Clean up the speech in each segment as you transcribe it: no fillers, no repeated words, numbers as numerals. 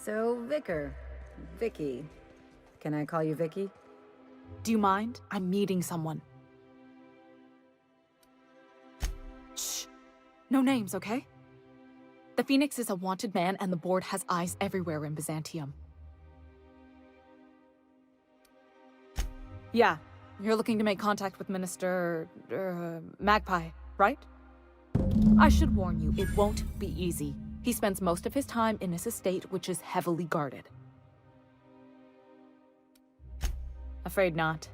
So, Vicky. Can I call you Vicky? Do you mind? I'm meeting someone. Shh. No names, okay? The Phoenix is a wanted man, and the board has eyes everywhere in Byzantium. Yeah, you're looking to make contact with Minister... Magpie, right? I should warn you, it won't be easy. He spends most of his time in his estate, which is heavily guarded. Afraid not.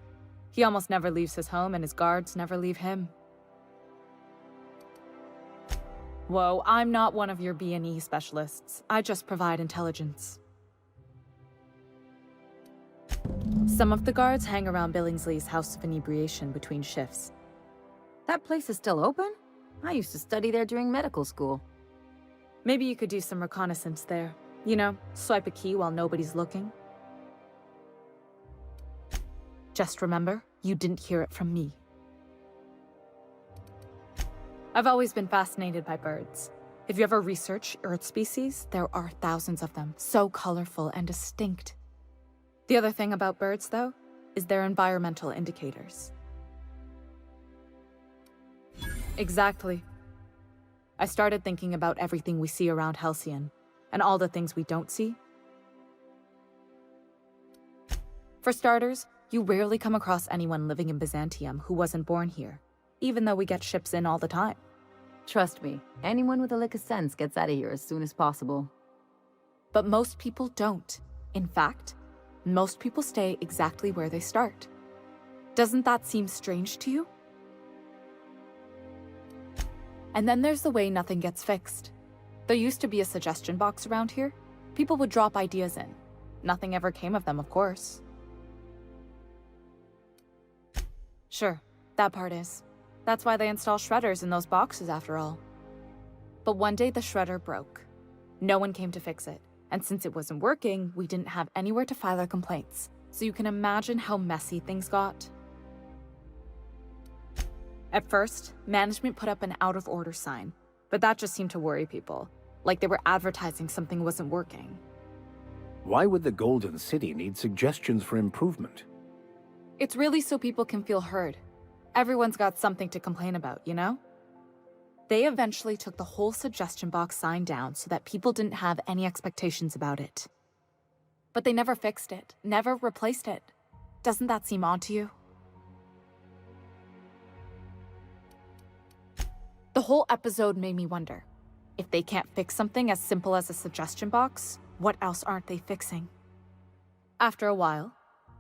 He almost never leaves his home, and his guards never leave him. Whoa, I'm not one of your B&E specialists. I just provide intelligence. Some of the guards hang around Billingsley's House of Inebriation between shifts. That place is still open? I used to study there during medical school. Maybe you could do some reconnaissance there. You know, swipe a key while nobody's looking. Just remember, you didn't hear it from me. I've always been fascinated by birds. If you ever research Earth species, there are thousands of them, so colorful and distinct. The other thing about birds, though, is their environmental indicators. Exactly. I started thinking about everything we see around Halcyon, and all the things we don't see. For starters, you rarely come across anyone living in Byzantium who wasn't born here, even though we get ships in all the time. Trust me, anyone with a lick of sense gets out of here as soon as possible. But most people don't. In fact, most people stay exactly where they start. Doesn't that seem strange to you? And then there's the way nothing gets fixed. There used to be a suggestion box around here. People would drop ideas in. Nothing ever came of them, of course. Sure, that part is. That's why they install shredders in those boxes after all. But one day the shredder broke. No one came to fix it. And since it wasn't working, we didn't have anywhere to file our complaints. So you can imagine how messy things got. At first, management put up an out-of-order sign, but that just seemed to worry people, like they were advertising something wasn't working. Why would the Golden City need suggestions for improvement? It's really so people can feel heard. Everyone's got something to complain about, you know? They eventually took the whole suggestion box sign down so that people didn't have any expectations about it. But they never fixed it, never replaced it. Doesn't that seem odd to you? The whole episode made me wonder, if they can't fix something as simple as a suggestion box, what else aren't they fixing? After a while,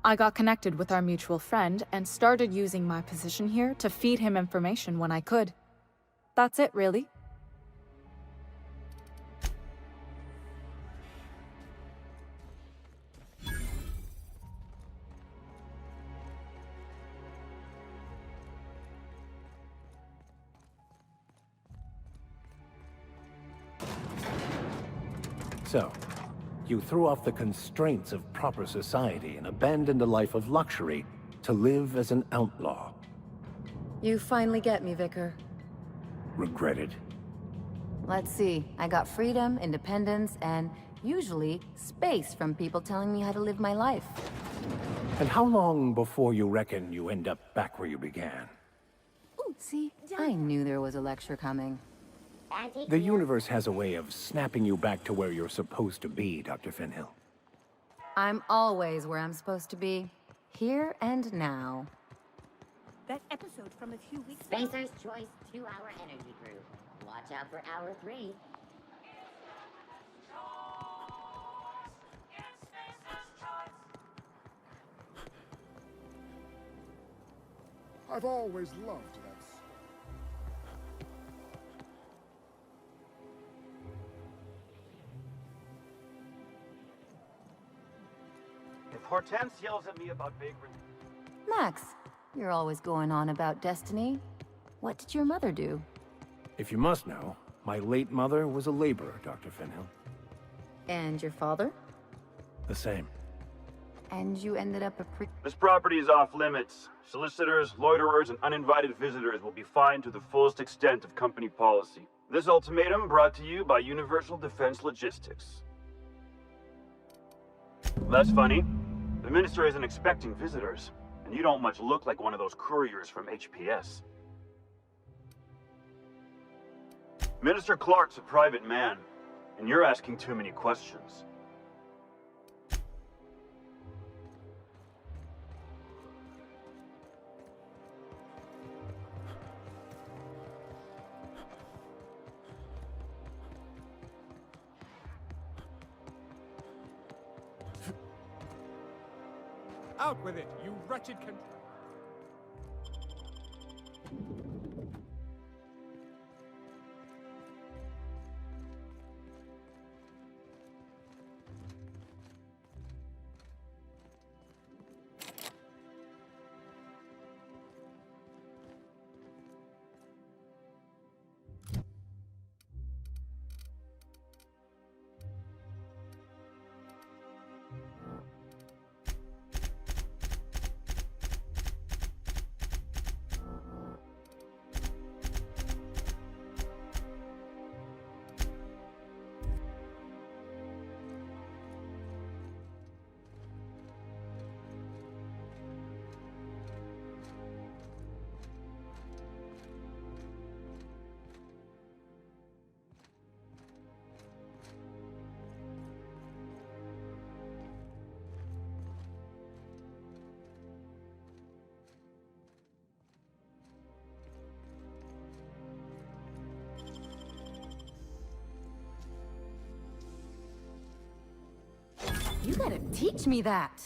I got connected with our mutual friend and started using my position here to feed him information when I could. That's it, really. So, you threw off the constraints of proper society and abandoned a life of luxury to live as an outlaw. You finally get me, Vicar. Regretted? Let's see, I got freedom, independence, and usually space from people telling me how to live my life. And how long before you reckon you end up back where you began? Ooh, see, I knew there was a lecture coming. The universe has a way of snapping you back to where you're supposed to be, Dr. Finhill. I'm always where I'm supposed to be. Here and now. That episode from a few weeks ago. Spacer's Choice 2-hour energy crew. Watch out for hour 3. I've always loved that. If Hortense yells at me about vagrant... Max, you're always going on about destiny. What did your mother do? If you must know, my late mother was a laborer, Dr. Finhill. And your father? The same. And you ended up This property is off limits. Solicitors, loiterers, and uninvited visitors will be fined to the fullest extent of company policy. This ultimatum brought to you by Universal Defense Logistics. That's funny. The Minister isn't expecting visitors, and you don't much look like one of those couriers from HPS. Minister Clark's a private man, and you're asking too many questions. Out with it, you wretched You gotta teach me that.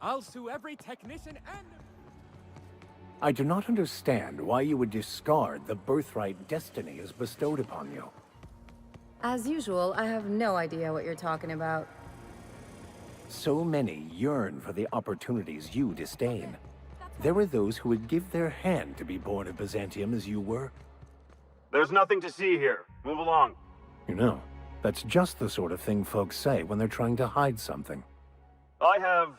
I'll sue every technician and... I do not understand why you would discard the birthright destiny is bestowed upon you. As usual, I have no idea what you're talking about. So many yearn for the opportunities you disdain. There are those who would give their hand to be born of Byzantium as you were. There's nothing to see here. Move along. You know, that's just the sort of thing folks say when they're trying to hide something. I have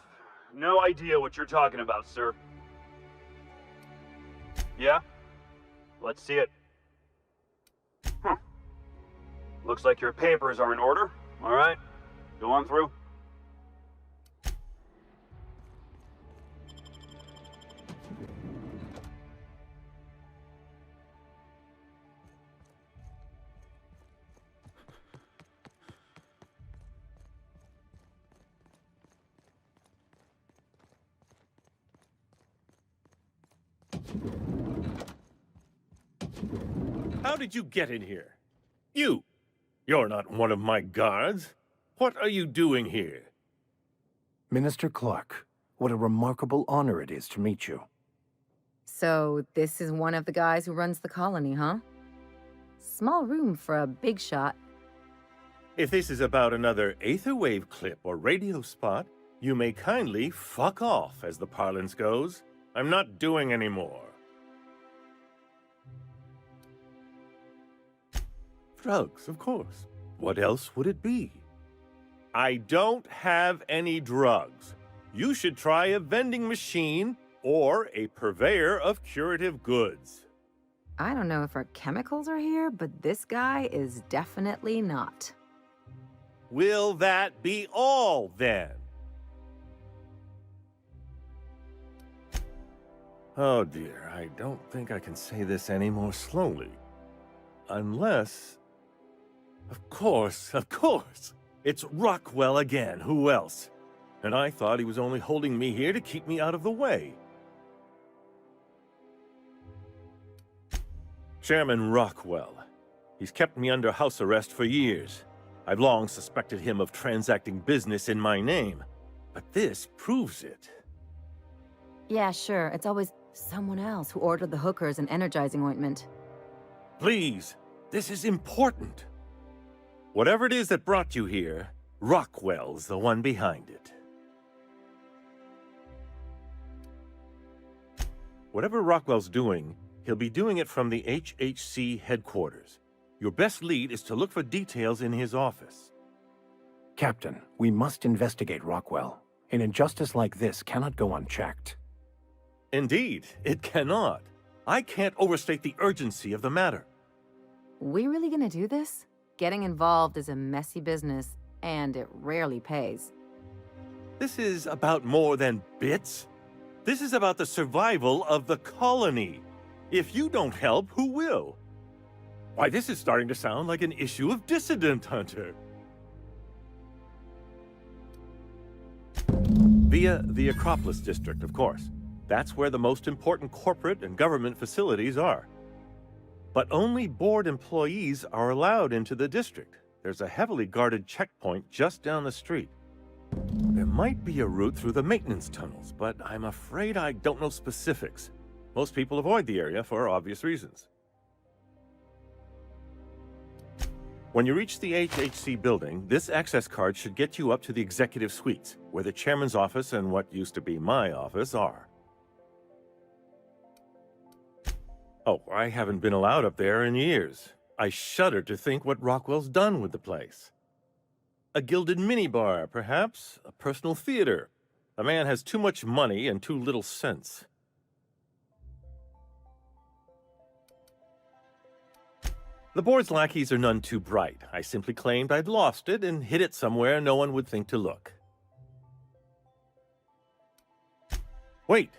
no idea what you're talking about, sir. Yeah? Let's see it. Looks like your papers are in order. All right, go on through. How did you get in here? You're not one of my guards. What are you doing here? Minister Clark, what a remarkable honor it is to meet you. So, this is one of the guys who runs the colony, huh? Small room for a big shot. If this is about another aetherwave clip or radio spot, you may kindly fuck off, as the parlance goes. I'm not doing any more. Drugs, of course. What else would it be? I don't have any drugs. You should try a vending machine or a purveyor of curative goods. I don't know if our chemicals are here, but this guy is definitely not. Will that be all, then? Oh dear, I don't think I can say this any more slowly. Unless... Of course. It's Rockwell again, who else? And I thought he was only holding me here to keep me out of the way. Chairman Rockwell. He's kept me under house arrest for years. I've long suspected him of transacting business in my name, but this proves it. Yeah, sure. It's always someone else who ordered the hookers and energizing ointment. Please, this is important. Whatever it is that brought you here, Rockwell's the one behind it. Whatever Rockwell's doing, he'll be doing it from the HHC headquarters. Your best lead is to look for details in his office. Captain, we must investigate Rockwell. An injustice like this cannot go unchecked. Indeed, it cannot. I can't overstate the urgency of the matter. We really gonna do this? Getting involved is a messy business, and it rarely pays. This is about more than bits. This is about the survival of the colony. If you don't help, who will? Why, this is starting to sound like an issue of Dissident Hunter. Via the Acropolis District, of course. That's where the most important corporate and government facilities are. But only board employees are allowed into the district. There's a heavily guarded checkpoint just down the street. There might be a route through the maintenance tunnels, but I'm afraid I don't know specifics. Most people avoid the area for obvious reasons. When you reach the HHC building, this access card should get you up to the executive suites, where the chairman's office and what used to be my office are. Oh, I haven't been allowed up there in years. I shudder to think what Rockwell's done with the place. A gilded minibar, perhaps? A personal theater. The man has too much money and too little sense. The board's lackeys are none too bright. I simply claimed I'd lost it and hid it somewhere no one would think to look. Wait!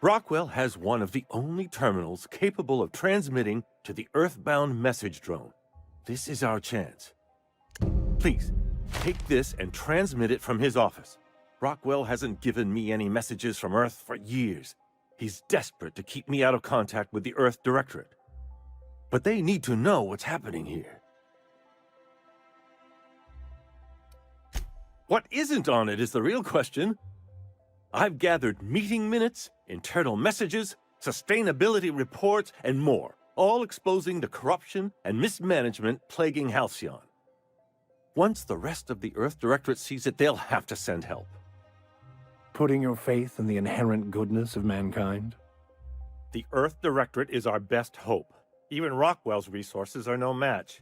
Rockwell has one of the only terminals capable of transmitting to the Earthbound message drone. This is our chance. Please, take this and transmit it from his office. Rockwell hasn't given me any messages from Earth for years. He's desperate to keep me out of contact with the Earth Directorate. But they need to know what's happening here. What isn't on it is the real question. I've gathered meeting minutes, internal messages, sustainability reports, and more, all exposing the corruption and mismanagement plaguing Halcyon. Once the rest of the Earth Directorate sees it, they'll have to send help. Putting your faith in the inherent goodness of mankind? The Earth Directorate is our best hope. Even Rockwell's resources are no match.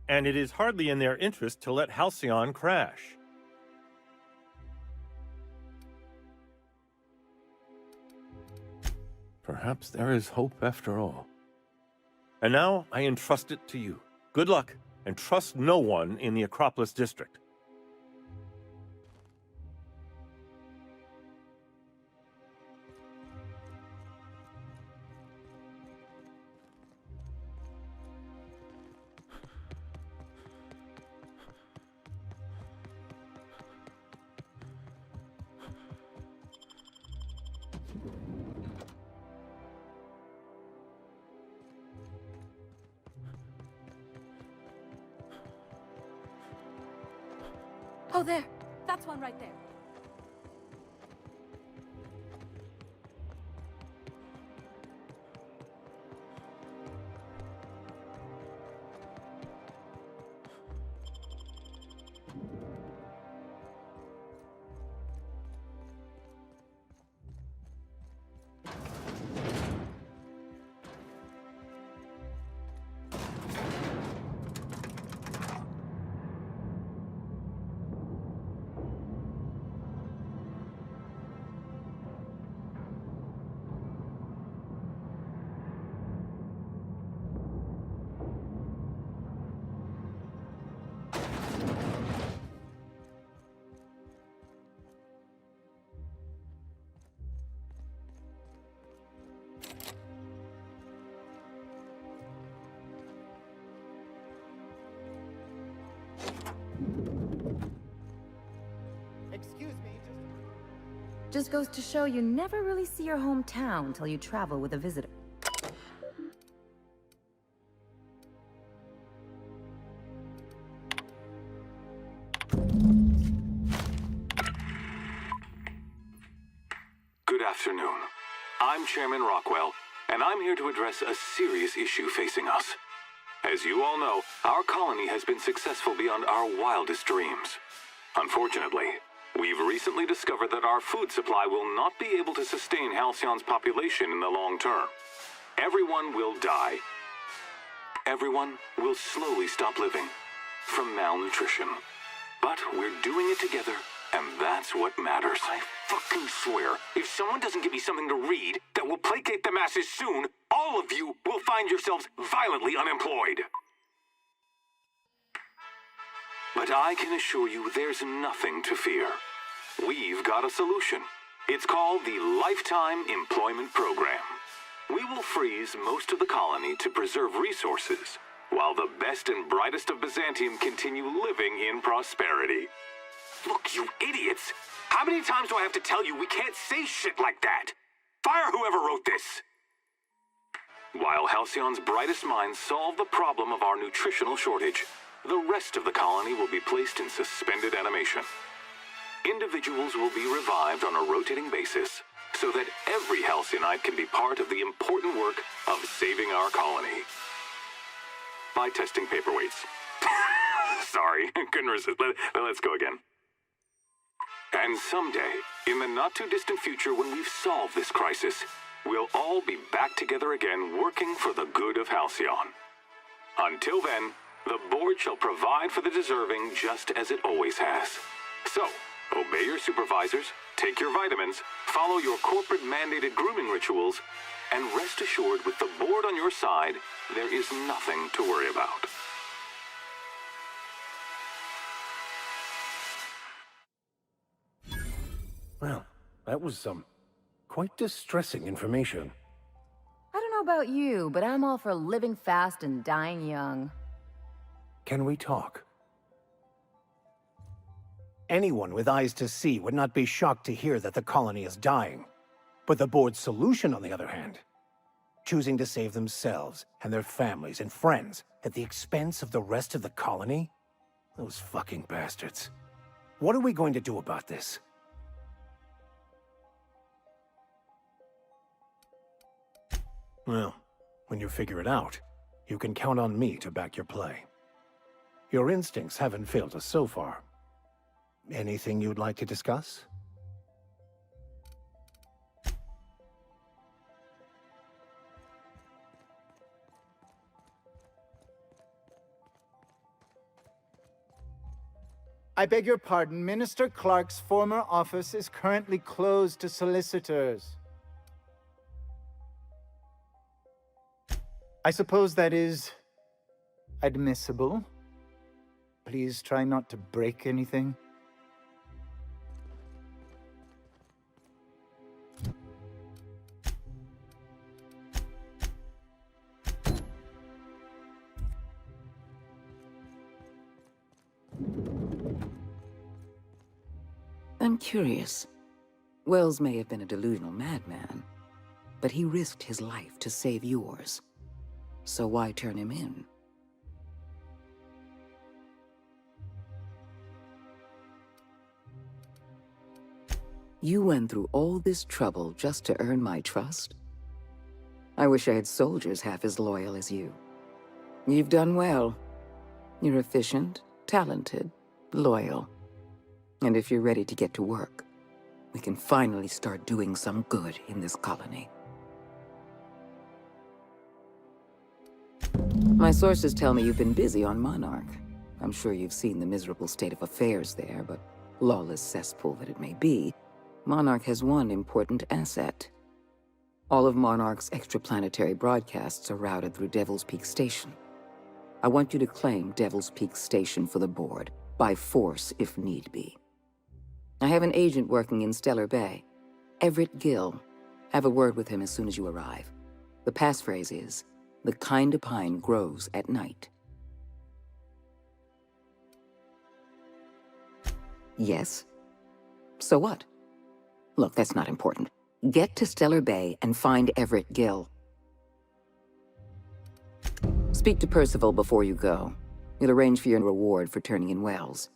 And it is hardly in their interest to let Halcyon crash. Perhaps there is hope after all. And now I entrust it to you. Good luck, and trust no one in the Acropolis District. Oh, there. That's one right there. Just goes to show you never really see your hometown till you travel with a visitor. Good afternoon. I'm Chairman Rockwell, and I'm here to address a serious issue facing us. As you all know, our colony has been successful beyond our wildest dreams. Unfortunately, we've recently discovered that our food supply will not be able to sustain Halcyon's population in the long term. Everyone will die. everyone will slowly stop living from malnutrition. But we're doing it together, and that's what matters. I fucking swear, if someone doesn't give me something to read that will placate the masses soon, all of you will find yourselves violently unemployed. But I can assure you there's nothing to fear. We've got a solution. It's called the Lifetime Employment Program. We will freeze most of the colony to preserve resources, while the best and brightest of Byzantium continue living in prosperity. Look, you idiots! How many times do I have to tell you we can't say shit like that? Fire whoever wrote this! While Halcyon's brightest minds solve the problem of our nutritional shortage, the rest of the colony will be placed in suspended animation. Individuals will be revived on a rotating basis, so that every Halcyonite can be part of the important work of saving our colony. By testing paperweights. Sorry, couldn't resist. Let's go again. And someday, in the not-too-distant future when we've solved this crisis, we'll all be back together again working for the good of Halcyon. Until then, the board shall provide for the deserving just as it always has. So, obey your supervisors, take your vitamins, follow your corporate-mandated grooming rituals, and rest assured with the board on your side, there is nothing to worry about. Well, that was some quite distressing information. I don't know about you, but I'm all for living fast and dying young. Can we talk? Anyone with eyes to see would not be shocked to hear that the colony is dying. But the board's solution, on the other hand, choosing to save themselves and their families and friends at the expense of the rest of the colony? Those fucking bastards. What are we going to do about this? Well, when you figure it out, you can count on me to back your play. Your instincts haven't failed us so far. Anything you'd like to discuss? I beg your pardon, Minister Clark's former office is currently closed to solicitors. I suppose that is admissible. Please try not to break anything. I'm curious. Wells may have been a delusional madman, but he risked his life to save yours. So why turn him in? You went through all this trouble just to earn my trust? I wish I had soldiers half as loyal as you. You've done well. You're efficient, talented, loyal. And if you're ready to get to work, we can finally start doing some good in this colony. My sources tell me you've been busy on Monarch. I'm sure you've seen the miserable state of affairs there, but lawless cesspool that it may be, Monarch has one important asset. All of Monarch's extraplanetary broadcasts are routed through Devil's Peak Station. I want you to claim Devil's Peak Station for the board, by force if need be. I have an agent working in Stellar Bay. Everett Gill. Have a word with him as soon as you arrive. The passphrase is, "The kind of pine grows at night." Yes? So what? Look, that's not important. Get to Stellar Bay and find Everett Gill. Speak to Percival before you go. He'll arrange for your reward for turning in Wells.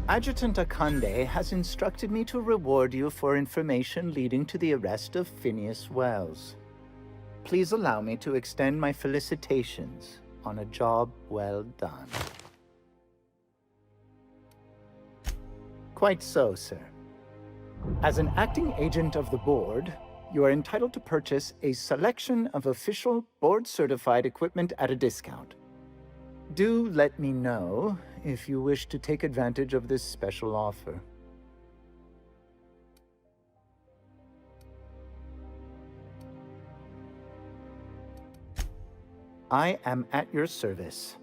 Adjutant Akande has instructed me to reward you for information leading to the arrest of Phineas Wells. Please allow me to extend my felicitations on a job well done. Quite so, sir. As an acting agent of the board, you are entitled to purchase a selection of official board-certified equipment at a discount. Do let me know if you wish to take advantage of this special offer. I am at your service.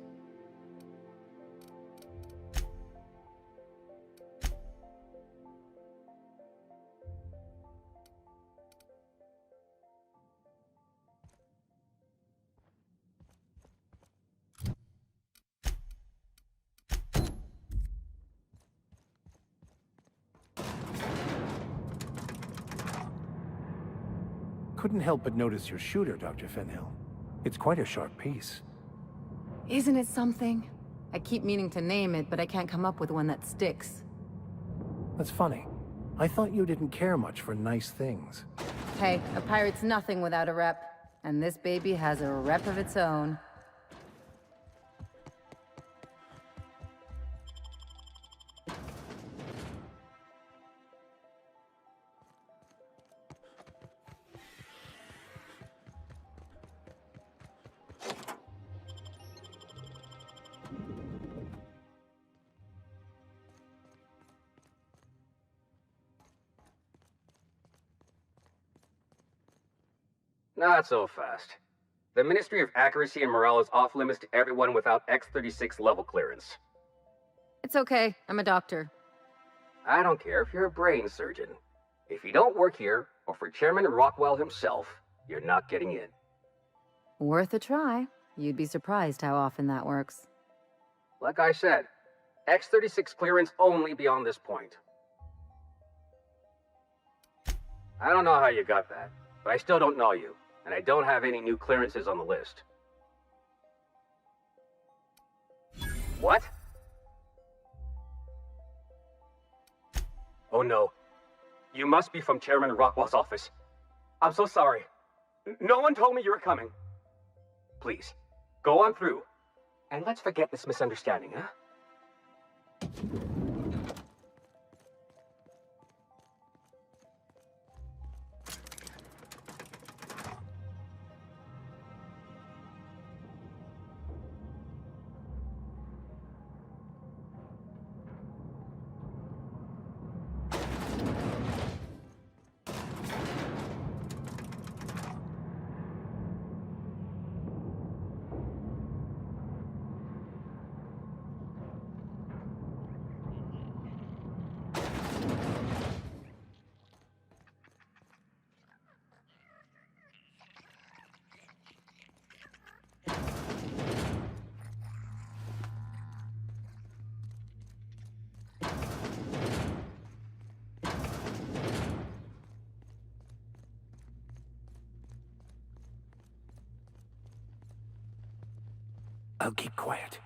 Couldn't help but notice your shooter, Dr. Fenhill. It's quite a sharp piece. Isn't it something? I keep meaning to name it, but I can't come up with one that sticks. That's funny. I thought you didn't care much for nice things. Hey, a pirate's nothing without a rep. And this baby has a rep of its own. Not so fast. The Ministry of Accuracy and Morale is off limits to everyone without X-36 level clearance. It's okay, I'm a doctor. I don't care if you're a brain surgeon. If you don't work here, or for Chairman Rockwell himself, you're not getting in. Worth a try. You'd be surprised how often that works. Like I said, X-36 clearance only beyond this point. I don't know how you got that, but I still don't know you. And I don't have any new clearances on the list. What? Oh no. You must be from Chairman Rockwell's office. I'm so sorry. No one told me you were coming. Please, go on through. And let's forget this misunderstanding, huh? I'll keep quiet.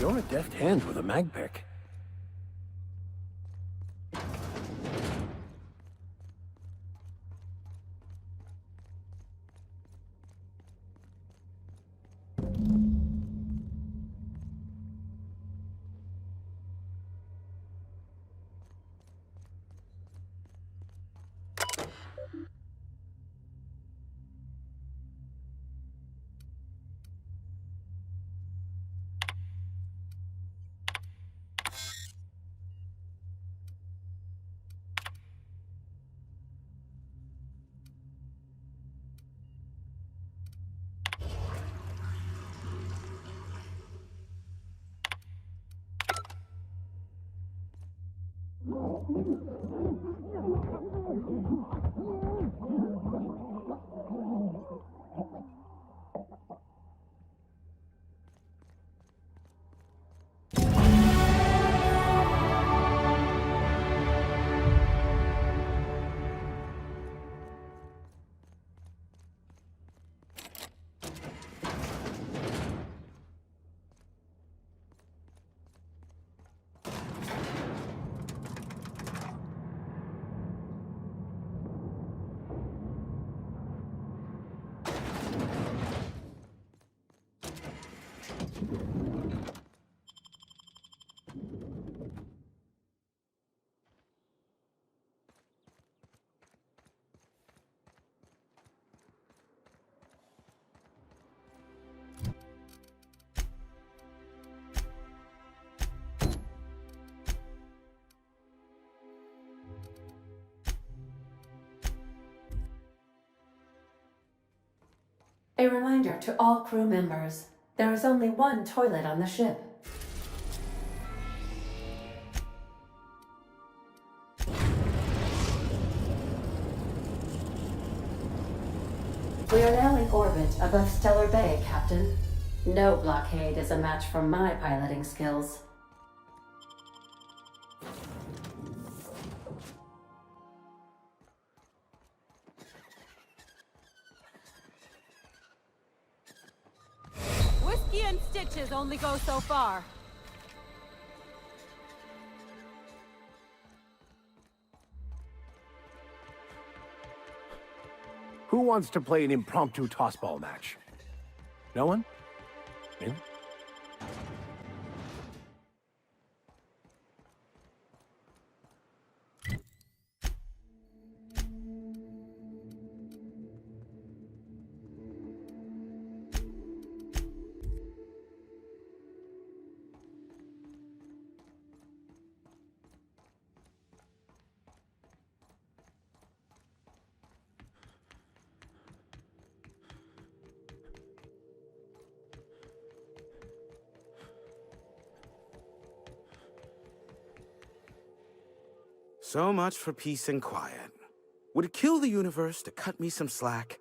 You're a deft hand with a mag pick. A reminder to all crew members, there is only one toilet on the ship. We are now in orbit above Stellar Bay, Captain. No blockade is a match for my piloting skills. Whiskey and stitches only go so far. Who wants to play an impromptu tossball match? No one? Me? So much for peace and quiet. Would it kill the universe to cut me some slack?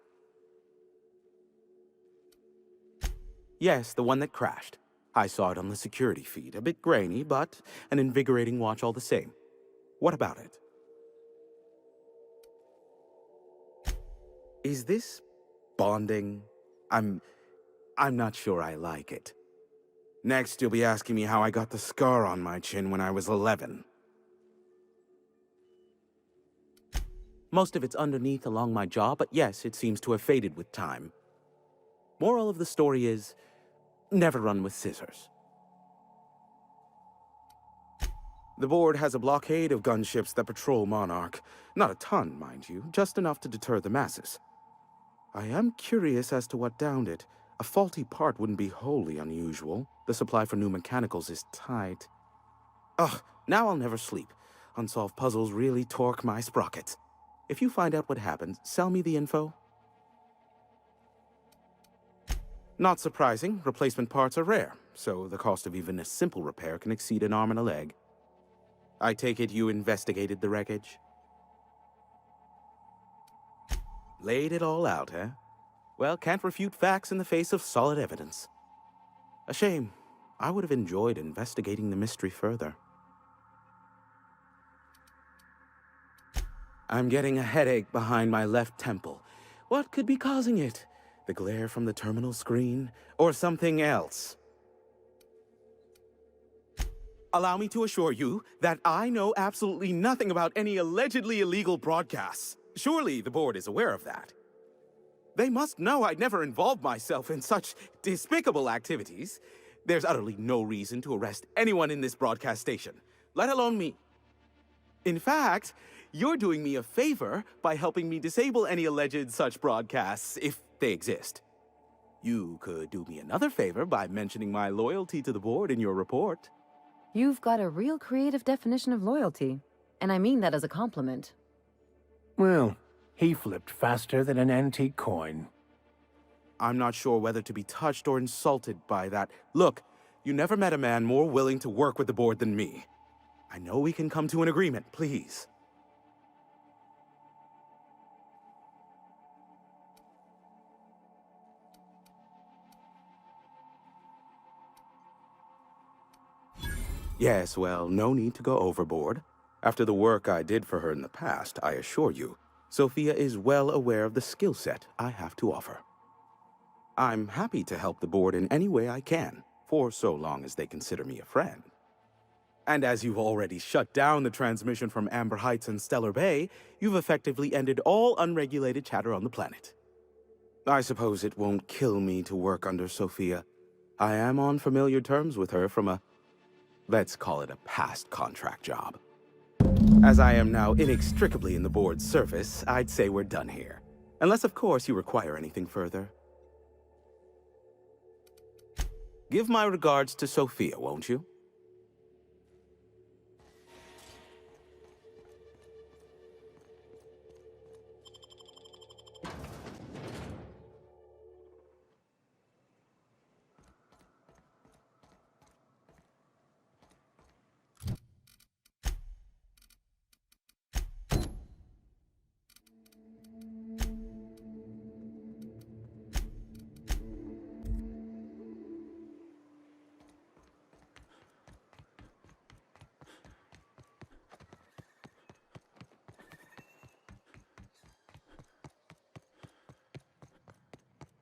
Yes, the one that crashed. I saw it on the security feed. A bit grainy, but an invigorating watch all the same. What about it? Is this bonding? I'm not sure I like it. Next, you'll be asking me how I got the scar on my chin when I was 11. Most of it's underneath along my jaw, but yes, it seems to have faded with time. Moral of the story is, never run with scissors. The board has a blockade of gunships that patrol Monarch. Not a ton, mind you, just enough to deter the masses. I am curious as to what downed it. A faulty part wouldn't be wholly unusual. The supply for new mechanicals is tight. Ugh, now I'll never sleep. Unsolved puzzles really torque my sprockets. If you find out what happened, sell me the info. Not surprising, replacement parts are rare, so the cost of even a simple repair can exceed an arm and a leg. I take it you investigated the wreckage? Laid it all out, eh? Well, can't refute facts in the face of solid evidence. A shame. I would have enjoyed investigating the mystery further. I'm getting a headache behind my left temple. What could be causing it? The glare from the terminal screen? Or something else? Allow me to assure you that I know absolutely nothing about any allegedly illegal broadcasts. Surely the board is aware of that. They must know I'd never involved myself in such despicable activities. There's utterly no reason to arrest anyone in this broadcast station, let alone me. In fact, you're doing me a favor by helping me disable any alleged such broadcasts, if they exist. You could do me another favor by mentioning my loyalty to the board in your report. You've got a real creative definition of loyalty, and I mean that as a compliment. Well, he flipped faster than an antique coin. I'm not sure whether to be touched or insulted by that. Look, you never met a man more willing to work with the board than me. I know we can come to an agreement, please. Yes, well, no need to go overboard. After the work I did for her in the past, I assure you, Sophia is well aware of the skill set I have to offer. I'm happy to help the board in any way I can, for so long as they consider me a friend. And as you've already shut down the transmission from Amber Heights and Stellar Bay, you've effectively ended all unregulated chatter on the planet. I suppose it won't kill me to work under Sophia. I am on familiar terms with her from a, let's call it a past contract job. As I am now inextricably in the board's service, I'd say we're done here. Unless, of course, you require anything further. Give my regards to Sophia, won't you?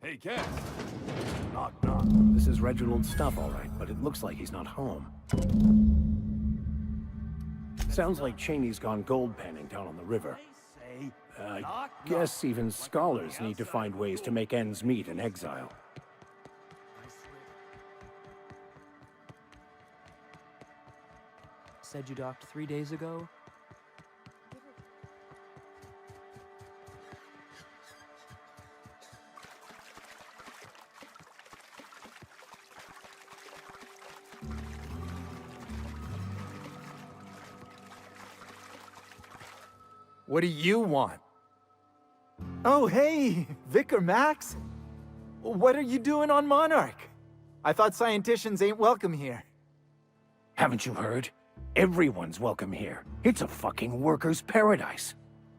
Hey, Ken. Knock, knock. This is Reginald's stuff, all right, but it looks like he's not home. Sounds like Cheney's gone gold panning down on the river. I guess even scholars need to find ways to make ends meet in exile. Said you docked 3 days ago? What do you want? Oh, hey, Vicar Max. What are you doing on Monarch? I thought scienticians ain't welcome here. Haven't you heard? Everyone's welcome here. It's a fucking worker's paradise.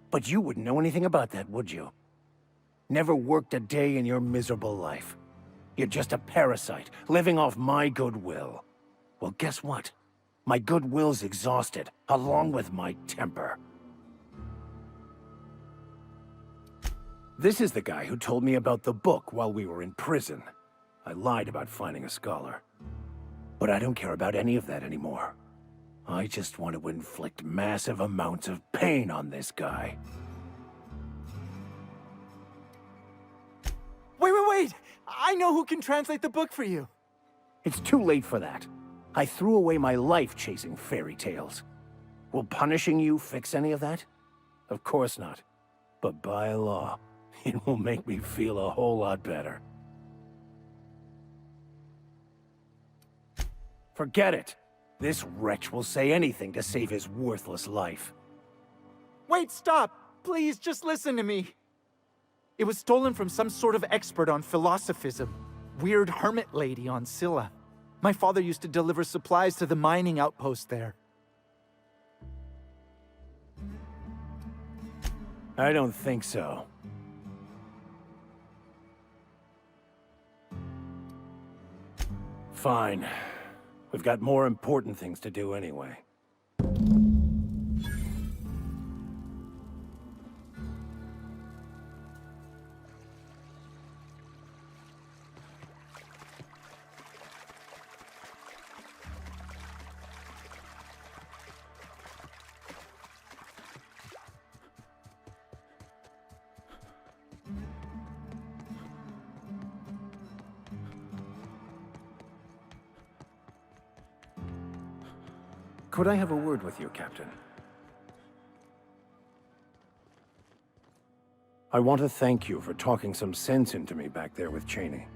But you wouldn't know anything about that, would you? Never worked a day in your miserable life. You're just a parasite, living off my goodwill. Well, guess what? My goodwill's exhausted, along with my temper. This is the guy who told me about the book while we were in prison. I lied about finding a scholar. But I don't care about any of that anymore. I just want to inflict massive amounts of pain on this guy. Wait! I know who can translate the book for you. It's too late for that. I threw away my life chasing fairy tales. Will punishing you fix any of that? Of course not. But by law, it will make me feel a whole lot better. Forget it. This wretch will say anything to save his worthless life. Wait, stop! Please, just listen to me. It was stolen from some sort of expert on philosophism. Weird hermit lady on Scylla. My father used to deliver supplies to the mining outpost there. I don't think so. Fine. We've got more important things to do anyway. Could I have a word with you, Captain? I want to thank you for talking some sense into me back there with Cheney.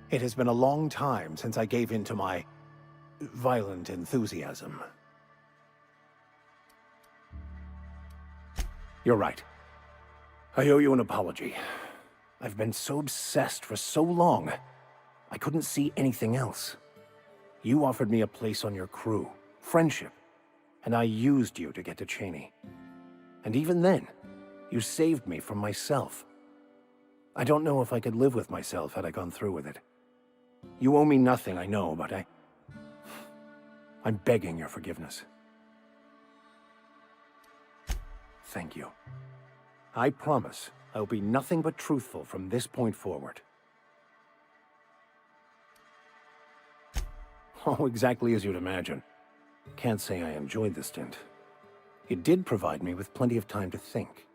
It has been a long time since I gave in to my violent enthusiasm. You're right. I owe you an apology. I've been so obsessed for so long, I couldn't see anything else. You offered me a place on your crew, friendship. and I used you to get to Cheney. And even then, you saved me from myself. I don't know if I could live with myself had I gone through with it. You owe me nothing, I know, but I'm begging your forgiveness. Thank you. I promise I'll be nothing but truthful from this point forward. Oh, exactly as you'd imagine. Can't say I enjoyed the stint. It did provide me with plenty of time to think.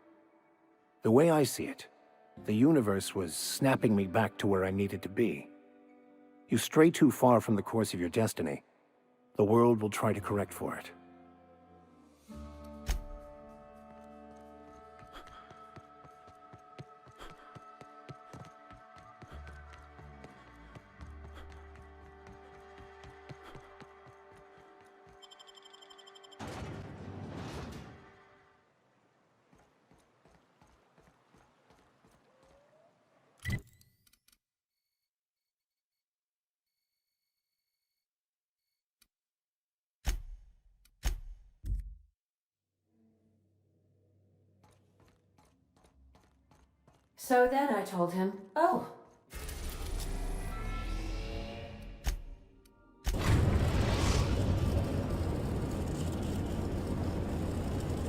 The way I see it, the universe was snapping me back to where I needed to be. You stray too far from the course of your destiny, the world will try to correct for it. So then I told him, oh.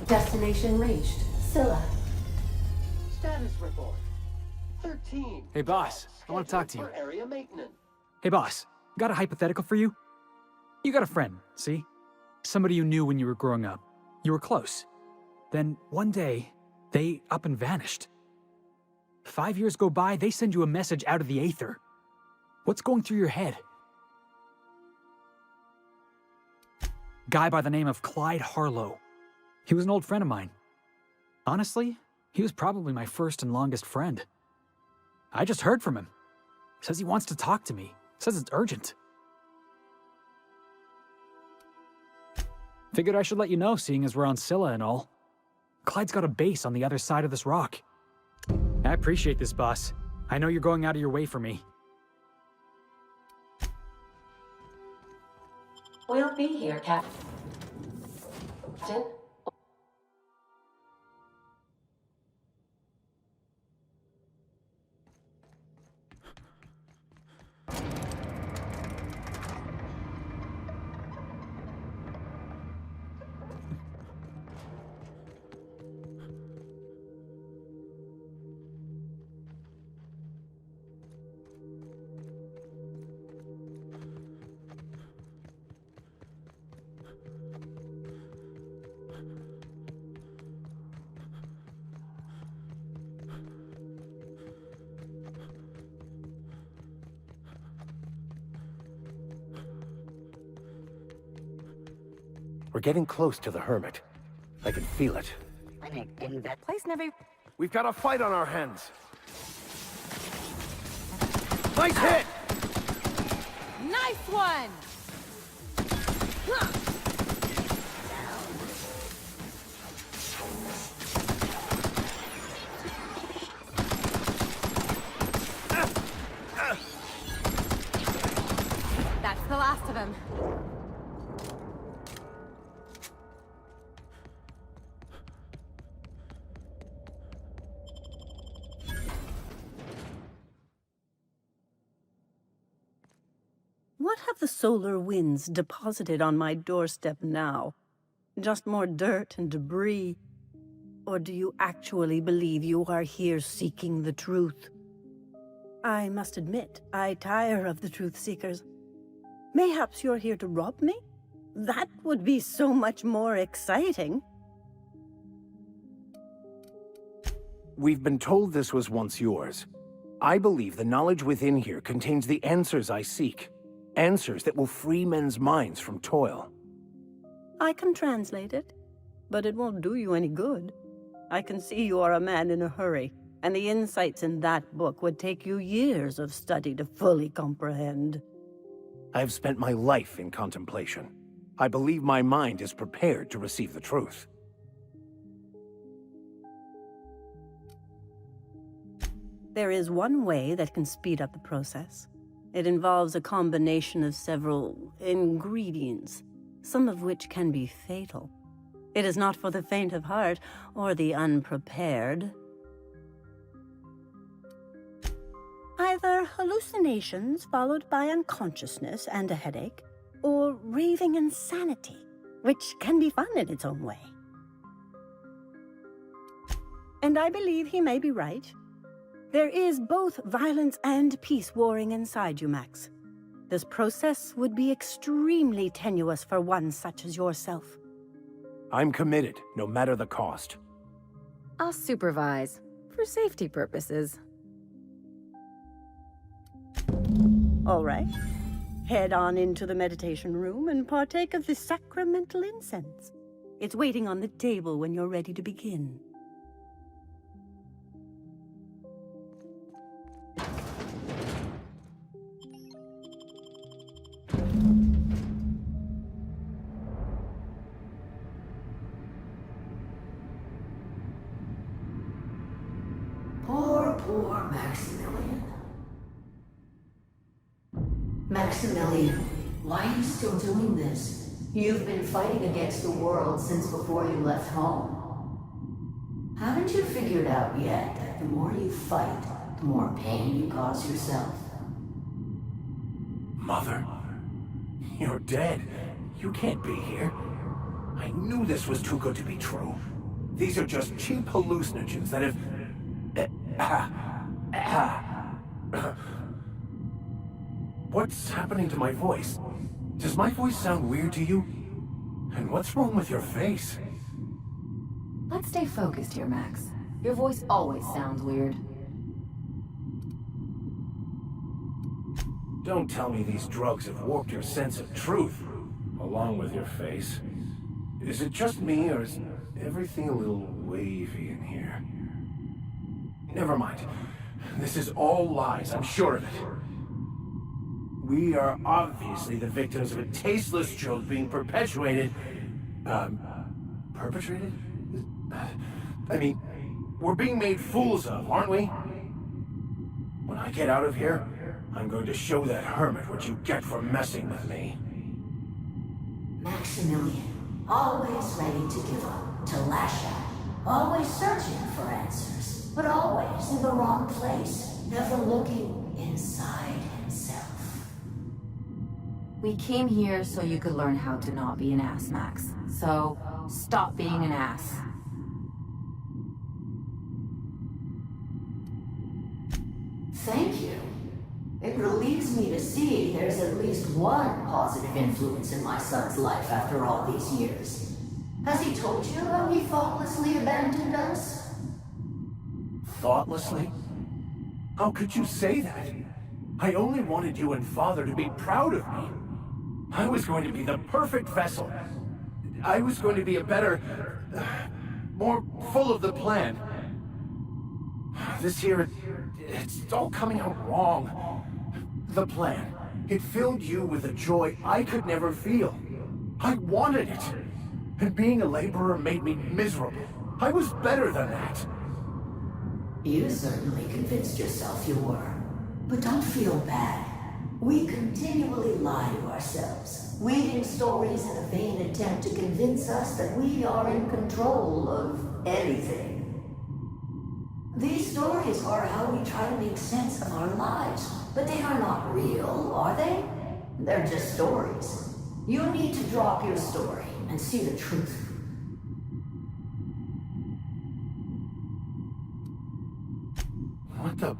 Destination reached. Scylla. Status report. 13. Hey, boss. I want to talk to you. For area maintenance. Hey, boss. Got a hypothetical for you? You got a friend, see? Somebody you knew when you were growing up. You were close. Then, one day, they up and vanished. 5 years go by, they send you a message out of the aether. What's going through your head? Guy by the name of Clyde Harlow. He was an old friend of mine. Honestly, he was probably my first and longest friend. I just heard from him. Says he wants to talk to me. Says it's urgent. Figured I should let you know, seeing as we're on Scylla and all. Clyde's got a base on the other side of this rock. I appreciate this, boss. I know you're going out of your way for me. We'll be here, Captain. We're getting close to the Hermit. I can feel it. That place never... We've got a fight on our hands. Nice hit! Nice one! That's the last of him. What have the solar winds deposited on my doorstep now? Just more dirt and debris? Or do you actually believe you are here seeking the truth? I must admit, I tire of the truth seekers. Mayhaps you're here to rob me? That would be so much more exciting. We've been told this was once yours. I believe the knowledge within here contains the answers I seek. Answers that will free men's minds from toil. I can translate it, but it won't do you any good. I can see you are a man in a hurry, and the insights in that book would take you years of study to fully comprehend. I have spent my life in contemplation. I believe my mind is prepared to receive the truth. There is one way that can speed up the process. It involves a combination of several ingredients. some of which can be fatal. It is not for the faint of heart or the unprepared. Either hallucinations followed by unconsciousness and a headache, or raving insanity, which can be fun in its own way. And I believe he may be right. There is both violence and peace warring inside you, Max. This process would be extremely tenuous for one such as yourself. I'm committed, no matter the cost. I'll supervise, for safety purposes. All right. Head on into the meditation room and partake of the sacramental incense. It's waiting on the table when you're ready to begin. Poor Maximilian. Maximilian, why are you still doing this? You've been fighting against the world since before you left home. Haven't you figured out yet that the more you fight, the more pain you cause yourself? Mother, you're dead. You can't be here. I knew this was too good to be true. These are just cheap hallucinogens that have... What's happening to my voice? Does my voice sound weird to you? And what's wrong with your face? Let's stay focused here, Max. Your voice always sounds weird. Don't tell me these drugs have warped your sense of truth, along with your face. Is it just me, or is everything a little wavy in here? Never mind. This is all lies, I'm sure of it. We are obviously the victims of a tasteless joke being perpetuated... perpetrated? I mean, we're being made fools of, aren't we? When I get out of here, I'm going to show that hermit what you get for messing with me. Maximilian, always ready to give up, to lash out, always searching for answers, but always in the wrong place, never looking inside himself. We came here so you could learn how to not be an ass, Max. So, stop being an ass. Thank you. It relieves me to see there's at least one positive influence in my son's life after all these years. Has he told you how he thoughtlessly abandoned us? Thoughtlessly? How could you say that? I only wanted you and Father to be proud of me. I was going to be the perfect vessel. I was going to be a better... more full of the plan. This year, it's all coming out wrong. The plan. It filled you with a joy I could never feel. I wanted it. And being a laborer made me miserable. I was better than that. You certainly convinced yourself you were. But don't feel bad. We continually lie to ourselves, weaving stories in a vain attempt to convince us that we are in control of anything. These stories are how we try to make sense of our lives, but they are not real, are they? They're just stories. You need to drop your story and see the truth. What the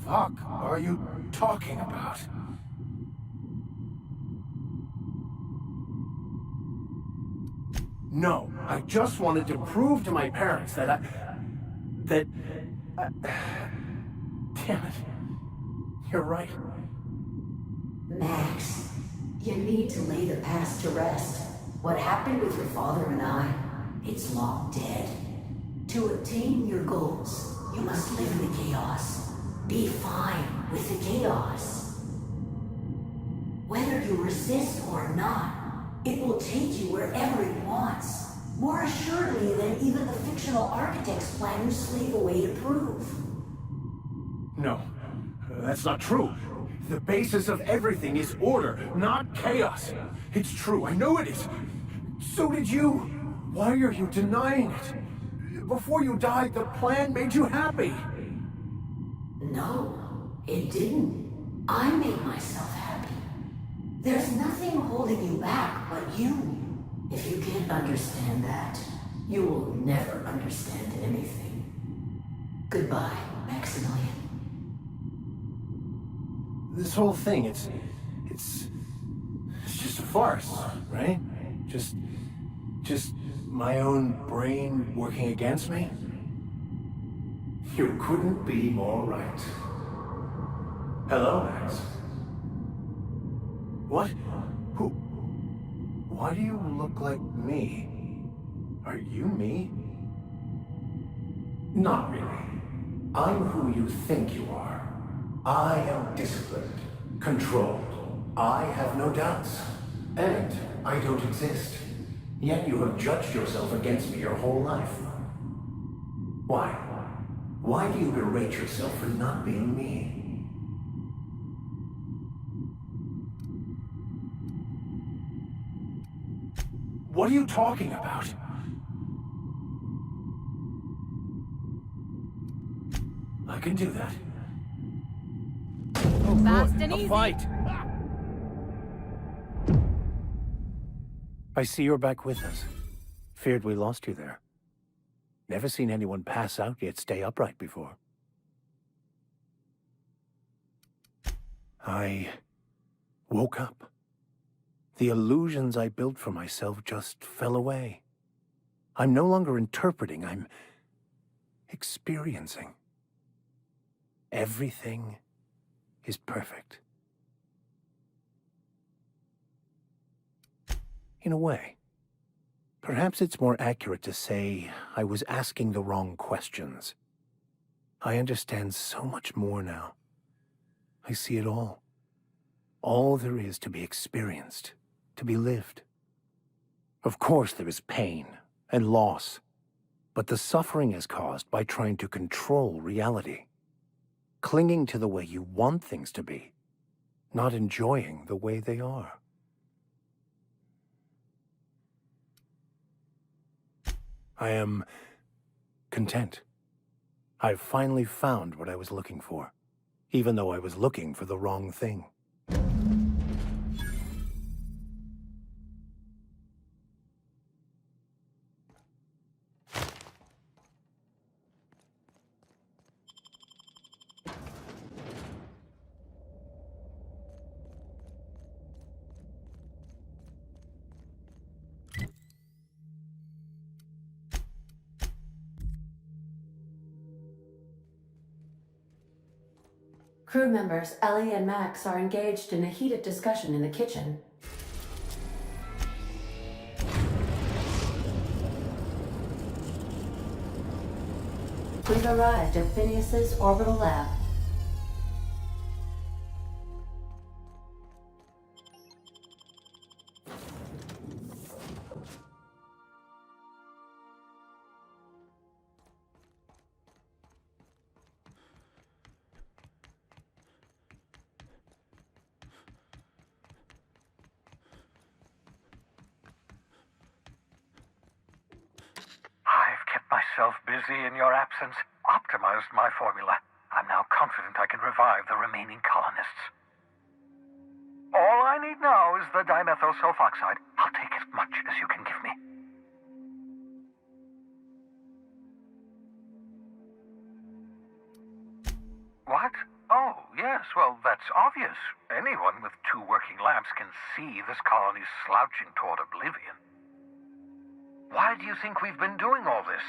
fuck are you talking about? No, I just wanted to prove to my parents that damn it. You're right. Max, you need to lay the past to rest. What happened with your father and I, it's long dead. To attain your goals, you must live in the chaos. Be fine with the chaos. Whether you resist or not, it will take you wherever it wants. More assuredly than even the fictional architect's plan you slave away to prove. No, that's not true. The basis of everything is order, not chaos. It's true, I know it is. So did you. Why are you denying it? Before you died, the plan made you happy. No, it didn't. I made myself happy. There's nothing holding you back but you. If you can't understand that, you will never understand anything. Goodbye, Maximilian. This whole thing, it's just a farce, right? Just my own brain working against me? You couldn't be more right. Hello, Max. What? Who? Why do you look like me? Are you me? Not really. I'm who you think you are. I am disciplined, controlled. I have no doubts. And I don't exist. Yet you have judged yourself against me your whole life. Why? Why do you berate yourself for not being me? What are you talking about? I can do that. Oh, Fast good. and A easy. fight! I see you're back with us. Feared we lost you there. Never seen anyone pass out yet stay upright before. I woke up. The illusions I built for myself just fell away. I'm no longer interpreting, I'm experiencing. Everything is perfect. In a way. Perhaps it's more accurate to say I was asking the wrong questions. I understand so much more now. I see it all. All there is to be experienced, to be lived. Of course there is pain and loss, but the suffering is caused by trying to control reality. Clinging to the way you want things to be, not enjoying the way they are. I am content. I've finally found what I was looking for, even though I was looking for the wrong thing. Crew members Ellie and Max are engaged in a heated discussion in the kitchen. We've arrived at Phineas's orbital lab. I've kept myself busy in your absence, optimized my formula. I'm now confident I can revive the remaining colonists. All I need now is the dimethyl sulfoxide. I'll take as much as you can give me. What? Oh, yes, well, that's obvious. Anyone with 2 working lamps can see this colony's slouching toward oblivion. Why do you think we've been doing all this?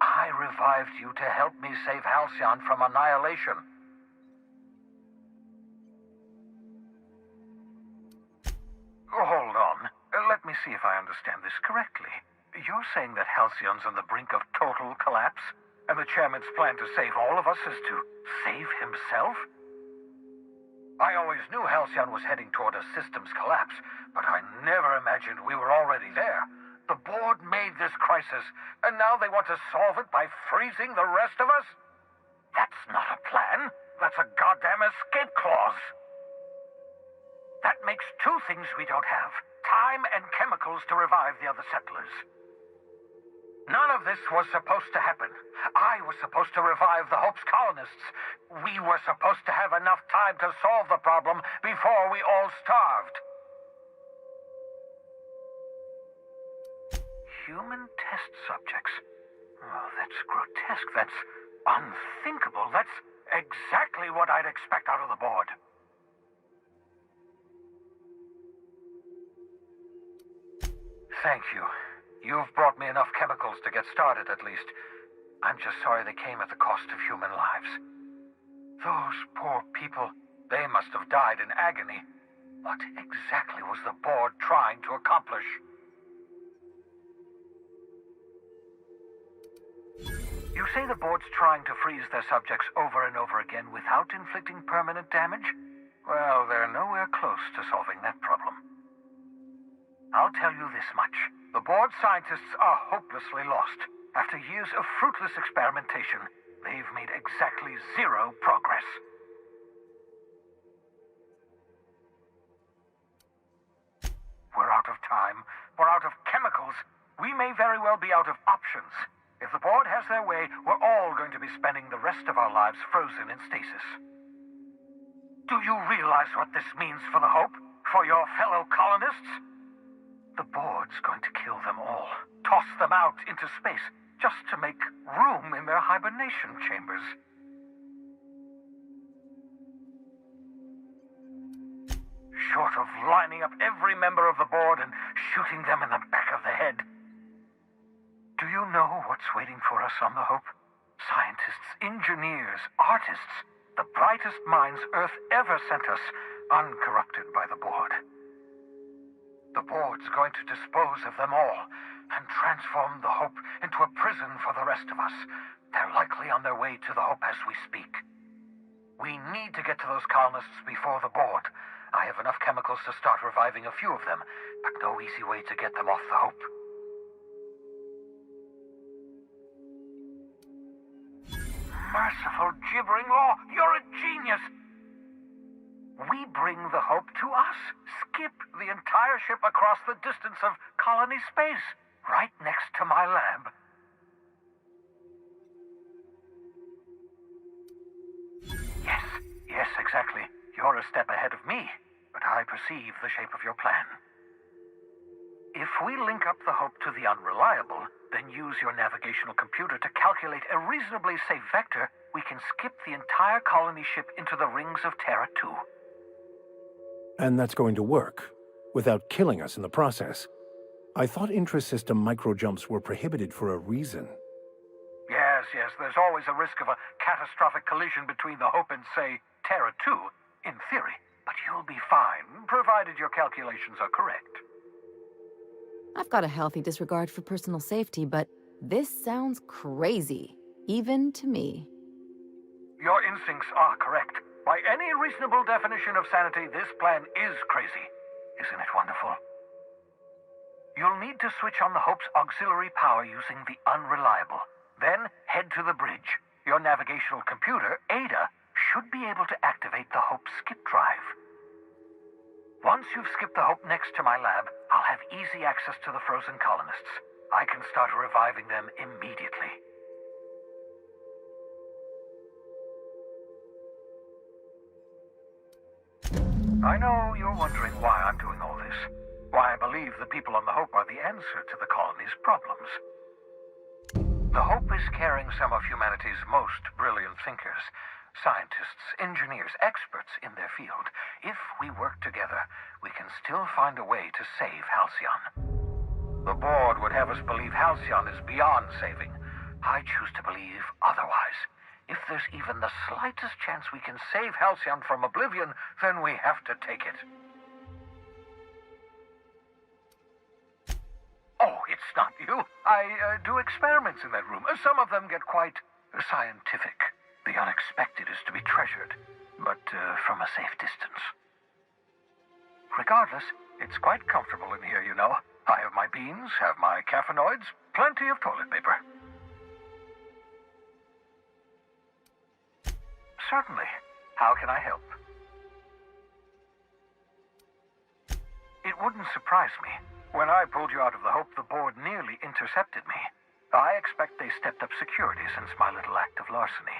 I revived you to help me save Halcyon from annihilation. Hold on. Let me see if I understand this correctly. You're saying that Halcyon's on the brink of total collapse, and the chairman's plan to save all of us is to save himself? I always knew Halcyon was heading toward a systems collapse, but I never imagined we were already there. The board made this crisis, and now they want to solve it by freezing the rest of us? That's not a plan. That's a goddamn escape clause. That makes two things we don't have: time and chemicals to revive the other settlers. None of this was supposed to happen. I was supposed to revive the Hope's colonists. We were supposed to have enough time to solve the problem before we all starved. Human test subjects. Oh, that's grotesque. That's unthinkable. That's exactly what I'd expect out of the board. Thank you. You've brought me enough chemicals to get started, at least. I'm just sorry they came at the cost of human lives. Those poor people, they must have died in agony. What exactly was the board trying to accomplish? You say the board's trying to freeze their subjects over and over again without inflicting permanent damage? Well, they're nowhere close to solving that problem. I'll tell you this much. The board scientists are hopelessly lost. After years of fruitless experimentation, they've made exactly zero progress. We're out of time. We're out of chemicals. We may very well be out of options. If the board has their way, we're all going to be spending the rest of our lives frozen in stasis. Do you realize what this means for the Hope? For your fellow colonists? The board's going to kill them all, toss them out into space, just to make room in their hibernation chambers. Short of lining up every member of the board and shooting them in the back of the head. Do you know what's waiting for us on the Hope? Scientists, engineers, artists, the brightest minds Earth ever sent us, uncorrupted by the board. The board's going to dispose of them all and transform the Hope into a prison for the rest of us. They're likely on their way to the Hope as we speak. We need to get to those colonists before the board. I have enough chemicals to start reviving a few of them, but no easy way to get them off the Hope. Merciful gibbering law, you're a genius! We bring the Hope to us, skip the entire ship across the distance of colony space, right next to my lab. Yes, exactly. You're a step ahead of me, but I perceive the shape of your plan. If we link up the Hope to the Unreliable, then use your navigational computer to calculate a reasonably safe vector, we can skip the entire colony ship into the rings of Terra 2. And that's going to work, without killing us in the process. I thought intra-system microjumps were prohibited for a reason. Yes, there's always a risk of a catastrophic collision between the Hope and, say, Terra 2, in theory. But you'll be fine, provided your calculations are correct. I've got a healthy disregard for personal safety, but this sounds crazy, even to me. Your instincts are correct. By any reasonable definition of sanity, this plan is crazy. Isn't it wonderful? You'll need to switch on the Hope's auxiliary power using the Unreliable. Then head to the bridge. Your navigational computer, Ada, should be able to activate the Hope's skip drive. Once you've skipped the Hope next to my lab, I'll have easy access to the frozen colonists. I can start reviving them immediately. I know you're wondering why I'm doing all this. Why I believe the people on the Hope are the answer to the colony's problems. The Hope is carrying some of humanity's most brilliant thinkers. Scientists, engineers, experts in their field. If we work together, we can still find a way to save Halcyon. The board would have us believe Halcyon is beyond saving. I choose to believe otherwise. If there's even the slightest chance we can save Halcyon from oblivion, then we have to take it. Oh, it's not you. I do experiments in that room. Some of them get quite scientific. The unexpected is to be treasured, but from a safe distance. Regardless, it's quite comfortable in here, you know. I have my beans, have my caffeinoids, plenty of toilet paper. Certainly. How can I help? wouldn't surprise me. When I pulled you out of the Hope, the board nearly intercepted me. I expect they stepped up security since my little act of larceny.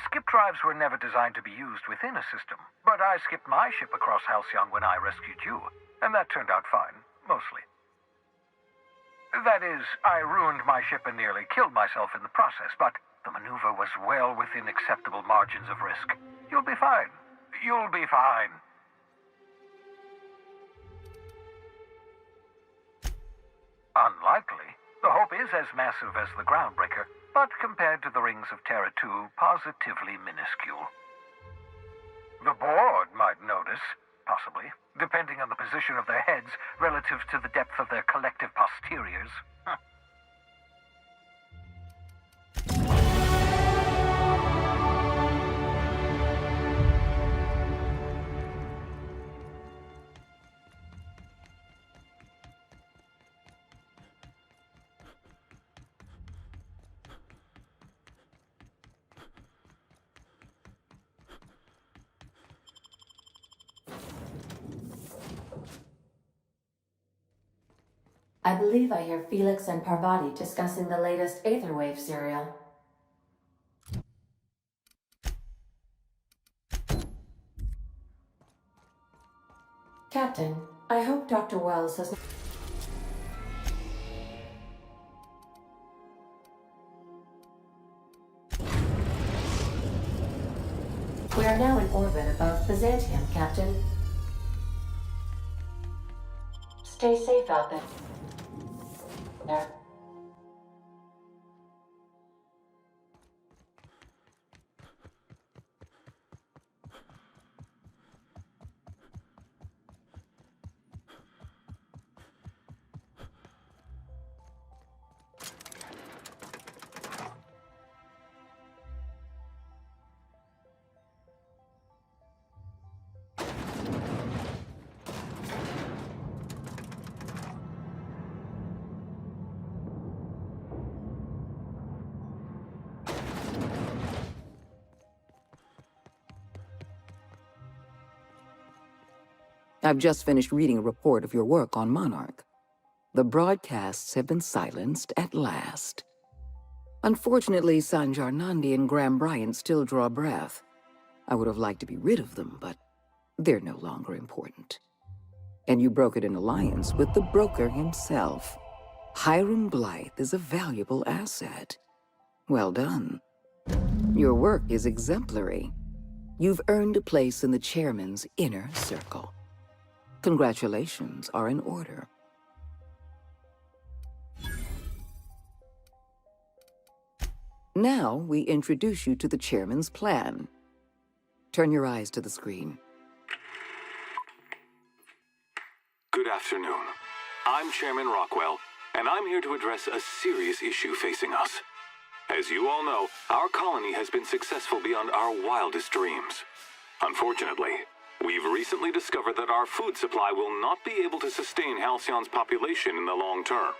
Skip drives were never designed to be used within a system, but I skipped my ship across Halcyon when I rescued you, and that turned out fine, mostly. That is, I ruined my ship and nearly killed myself in the process, but the maneuver was well within acceptable margins of risk. You'll be fine. You'll be fine. Unlikely. The Hope is as massive as the Groundbreaker, but compared to the Rings of Terra 2, positively minuscule. The board might notice, possibly, depending on the position of their heads relative to the depth of their collective posteriors. I believe I hear Felix and Parvati discussing the latest Aetherwave serial. Captain, I hope Dr. Wells has... We are now in orbit above Byzantium, Captain. Stay safe out there. I've just finished reading a report of your work on Monarch. The broadcasts have been silenced at last. Unfortunately, Sanjar Nandi and Graham Bryant still draw breath. I would have liked to be rid of them, but they're no longer important. And you brokered an alliance with the broker himself. Hiram Blythe is a valuable asset. Well done. Your work is exemplary. You've earned a place in the chairman's inner circle. Congratulations are in order. Now we introduce you to the chairman's plan. Turn your eyes to the screen. Good afternoon. I'm Chairman Rockwell, and I'm here to address a serious issue facing us. As you all know, our colony has been successful beyond our wildest dreams. Unfortunately, we've recently discovered that our food supply will not be able to sustain Halcyon's population in the long term.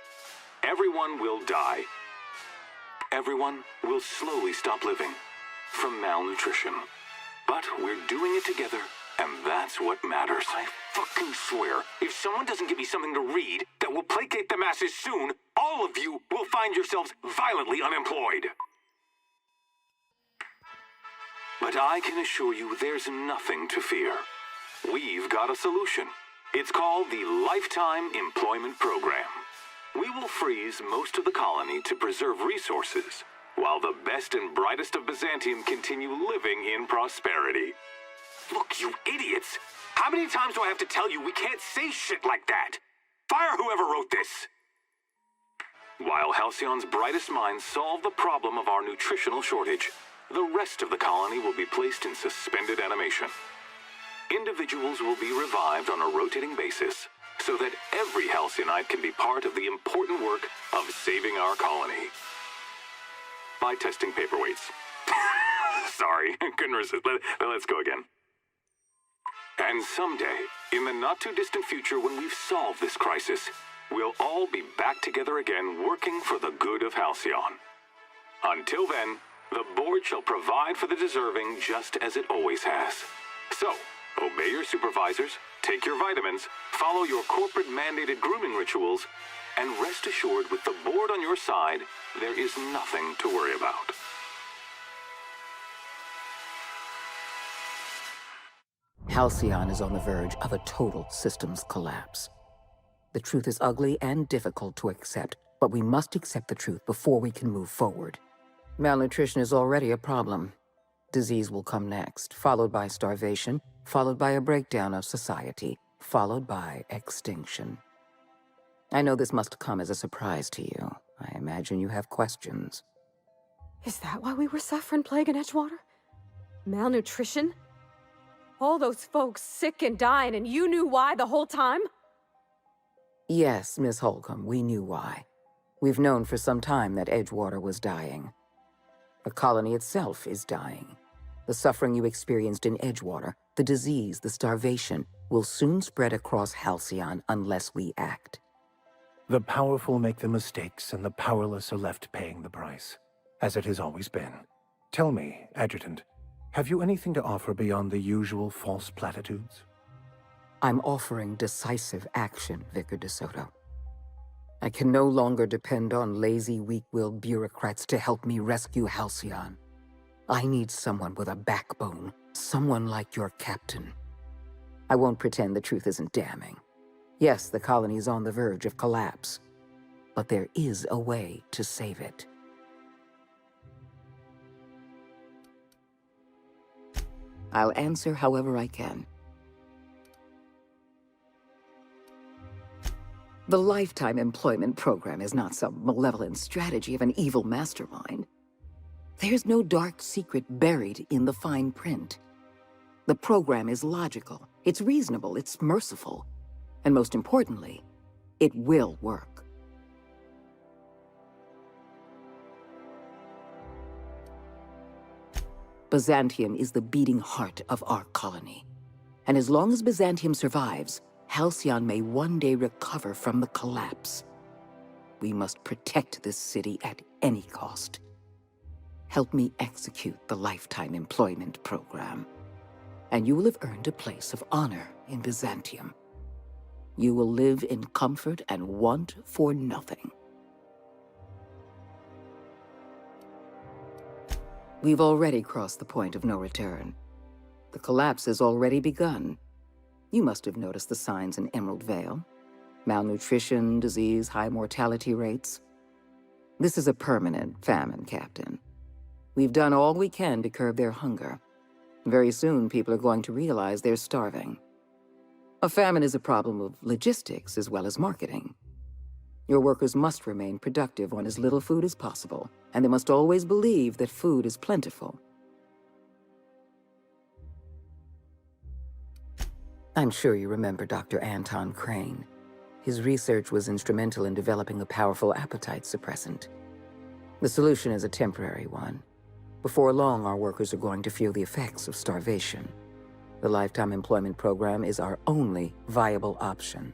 Everyone will die. Everyone will slowly stop living from malnutrition. But we're doing it together, and that's what matters. I fucking swear, if someone doesn't give me something to read that will placate the masses soon, all of you will find yourselves violently unemployed. But I can assure you there's nothing to fear. We've got a solution. It's called the Lifetime Employment Program. We will freeze most of the colony to preserve resources, while the best and brightest of Byzantium continue living in prosperity. Look, you idiots! How many times do I have to tell you we can't say shit like that? Fire whoever wrote this! While Halcyon's brightest minds solve the problem of our nutritional shortage, the rest of the colony will be placed in suspended animation. Individuals will be revived on a rotating basis, so that every Halcyonite can be part of the important work of saving our colony. By testing paperweights. Sorry, couldn't resist. Let's go again. And someday, in the not-too-distant future when we've solved this crisis, we'll all be back together again working for the good of Halcyon. Until then, the board shall provide for the deserving just as it always has. So, Obey your supervisors, take your vitamins, follow your corporate-mandated grooming rituals, and rest assured with the board on your side, there is nothing to worry about. Halcyon is on the verge of a total systems collapse. The truth is ugly and difficult to accept, but we must accept the truth before we can move forward. Malnutrition is already a problem. Disease will come next, followed by starvation, followed by a breakdown of society, followed by extinction. I know this must come as a surprise to you. I imagine you have questions. Is that why we were suffering plague in Edgewater? Malnutrition? All those folks sick and dying, and you knew why the whole time? Yes, Miss Holcomb, we knew why. We've known for some time that Edgewater was dying. The colony itself is dying. The suffering you experienced in Edgewater, the disease, the starvation, will soon spread across Halcyon unless we act. The powerful make the mistakes, and the powerless are left paying the price, as it has always been. Tell me, Adjutant, have you anything to offer beyond the usual false platitudes? I'm offering decisive action, Vicar DeSoto. I can no longer depend on lazy, weak-willed bureaucrats to help me rescue Halcyon. I need someone with a backbone, someone like your captain. I won't pretend the truth isn't damning. Yes, the colony is on the verge of collapse, but there is a way to save it. I'll answer however I can. The Lifetime Employment Program is not some malevolent strategy of an evil mastermind. There's no dark secret buried in the fine print. The program is logical, it's reasonable, it's merciful, and most importantly, it will work. Byzantium is the beating heart of our colony. And as long as Byzantium survives, Halcyon may one day recover from the collapse. We must protect this city at any cost. Help me execute the Lifetime Employment Program, and you will have earned a place of honor in Byzantium. You will live in comfort and want for nothing. We've already crossed the point of no return. The collapse has already begun. You must have noticed the signs in Emerald Vale. Malnutrition, disease, high mortality rates. This is a permanent famine, Captain. We've done all we can to curb their hunger. Very soon, people are going to realize they're starving. A famine is a problem of logistics as well as marketing. Your workers must remain productive on as little food as possible, and they must always believe that food is plentiful. I'm sure you remember Dr. Anton Crane. His research was instrumental in developing a powerful appetite suppressant. The solution is a temporary one. Before long, our workers are going to feel the effects of starvation. The Lifetime Employment Program is our only viable option.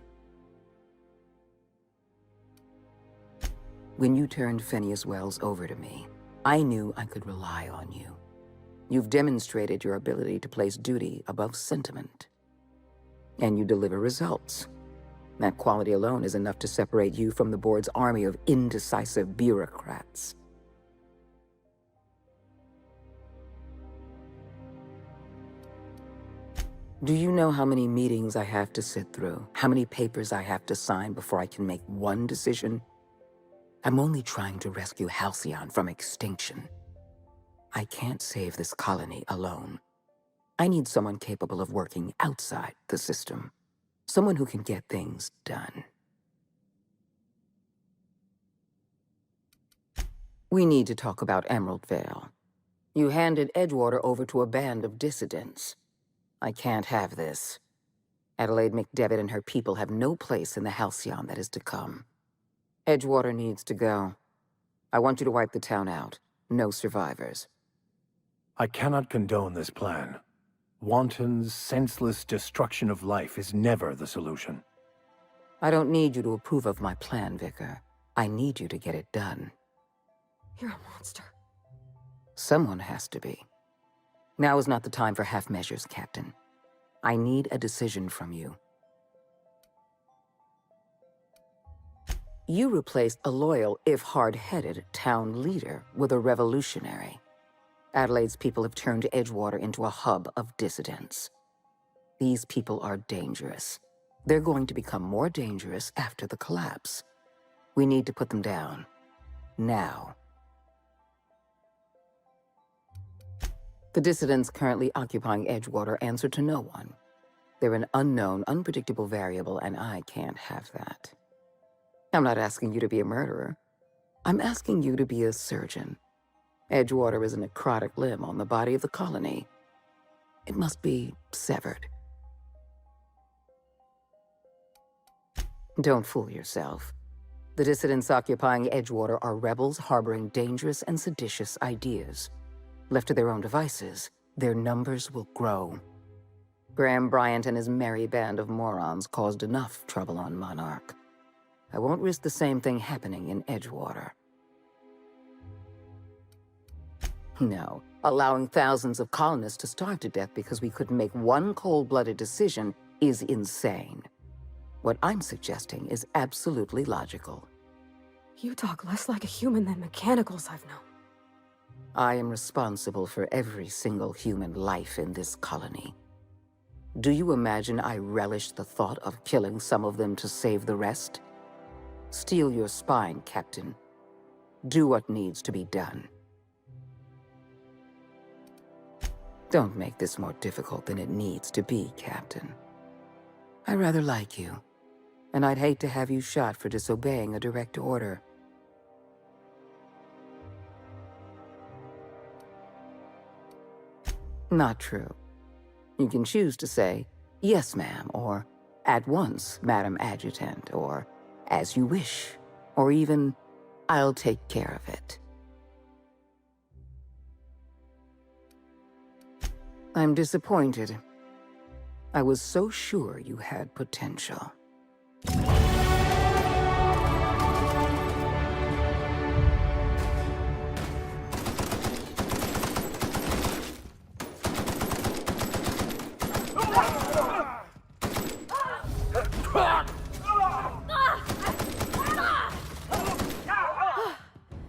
When you turned Phineas Wells over to me, I knew I could rely on you. You've demonstrated your ability to place duty above sentiment. And you deliver results. That quality alone is enough to separate you from the board's army of indecisive bureaucrats. Do you know how many meetings I have to sit through? How many papers I have to sign before I can make one decision? I'm only trying to rescue Halcyon from extinction. I can't save this colony alone. I need someone capable of working outside the system. Someone who can get things done. We need to talk about Emerald Vale. You handed Edgewater over to a band of dissidents. I can't have this. Adelaide McDevitt and her people have no place in the Halcyon that is to come. Edgewater needs to go. I want you to wipe the town out. No survivors. I cannot condone this plan. Wanton, senseless destruction of life is never the solution. I don't need you to approve of my plan, Vicar. I need you to get it done. You're a monster. Someone has to be. Now is not the time for half measures, Captain. I need a decision from you. You replaced a loyal, if hard-headed, town leader with a revolutionary. Adelaide's people have turned Edgewater into a hub of dissidents. These people are dangerous. They're going to become more dangerous after the collapse. We need to put them down. Now. The dissidents currently occupying Edgewater answer to no one. They're an unknown, unpredictable variable, and I can't have that. I'm not asking you to be a murderer. I'm asking you to be a surgeon. Edgewater is a necrotic limb on the body of the colony. It must be severed. Don't fool yourself. The dissidents occupying Edgewater are rebels harboring dangerous and seditious ideas. Left to their own devices, their numbers will grow. Graham Bryant and his merry band of morons caused enough trouble on Monarch. I won't risk the same thing happening in Edgewater. No, allowing thousands of colonists to starve to death because we couldn't make one cold-blooded decision is insane. What I'm suggesting is absolutely logical. You talk less like a human than mechanicals I've known. I am responsible for every single human life in this colony. Do you imagine I relish the thought of killing some of them to save the rest? Steel your spine, Captain. Do what needs to be done. Don't make this more difficult than it needs to be, Captain. I rather like you, and I'd hate to have you shot for disobeying a direct order. Not true. You can choose to say, "Yes, ma'am," or "At once, Madam Adjutant," or "As you wish," or even, "I'll take care of it." I'm disappointed. I was so sure you had potential.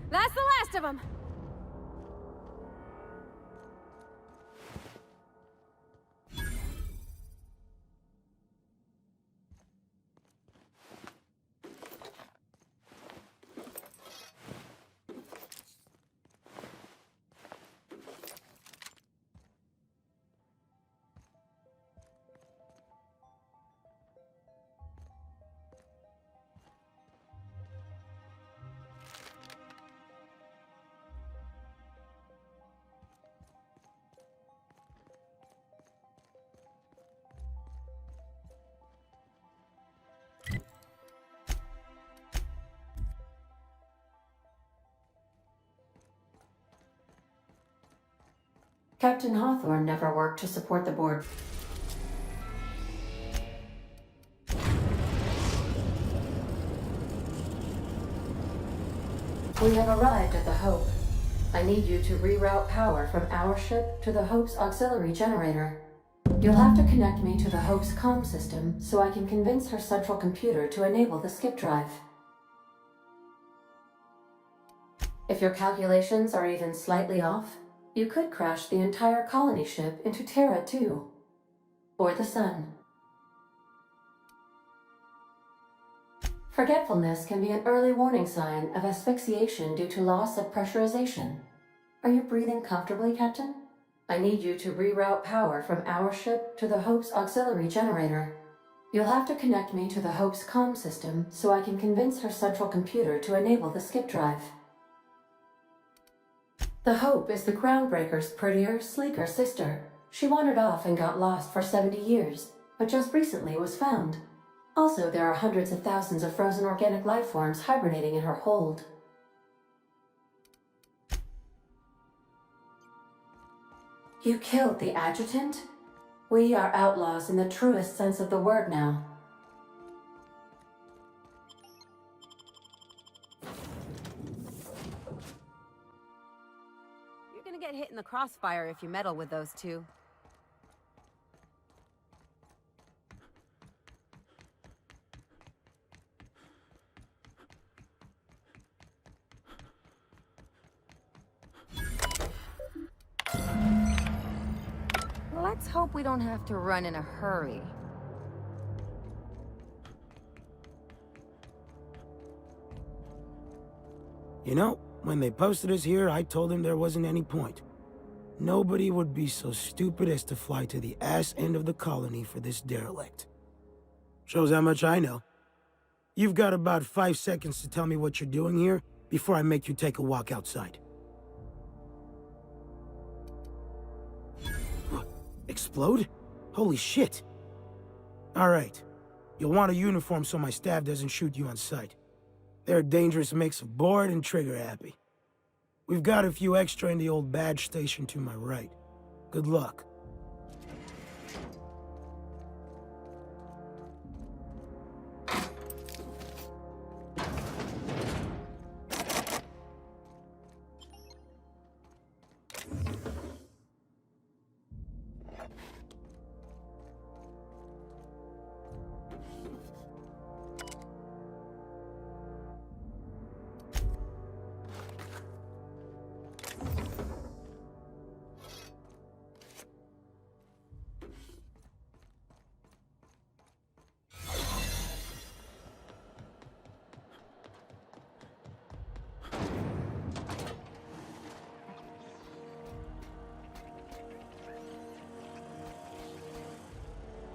That's the last of them! Captain Hawthorne never worked to support the board. We have arrived at the Hope. I need you to reroute power from our ship to the Hope's auxiliary generator. You'll have to connect me to the Hope's comm system so I can convince her central computer to enable the skip drive. If your calculations are even slightly off, you could crash the entire colony ship into Terra 2. Or the Sun. Forgetfulness can be an early warning sign of asphyxiation due to loss of pressurization. Are you breathing comfortably, Captain? I need you to reroute power from our ship to the Hope's auxiliary generator. You'll have to connect me to the Hope's comm system so I can convince her central computer to enable the skip drive. The Hope is the Groundbreaker's prettier, sleeker sister. She wandered off and got lost for 70 years, but just recently was found. Also, there are hundreds of thousands of frozen organic life forms hibernating in her hold. You killed the Adjutant? We are outlaws in the truest sense of the word now. You're gonna get hit in the crossfire if you meddle with those two. Let's hope we don't have to run in a hurry. You know, when they posted us here, I told them there wasn't any point. Nobody would be so stupid as to fly to the ass end of the colony for this derelict. Shows how much I know. You've got about 5 seconds to tell me what you're doing here before I make you take a walk outside. Explode? Holy shit. Alright. You'll want a uniform so my staff doesn't shoot you on sight. They're a dangerous mix of bored and trigger-happy. We've got a few extra in the old badge station to my right. Good luck.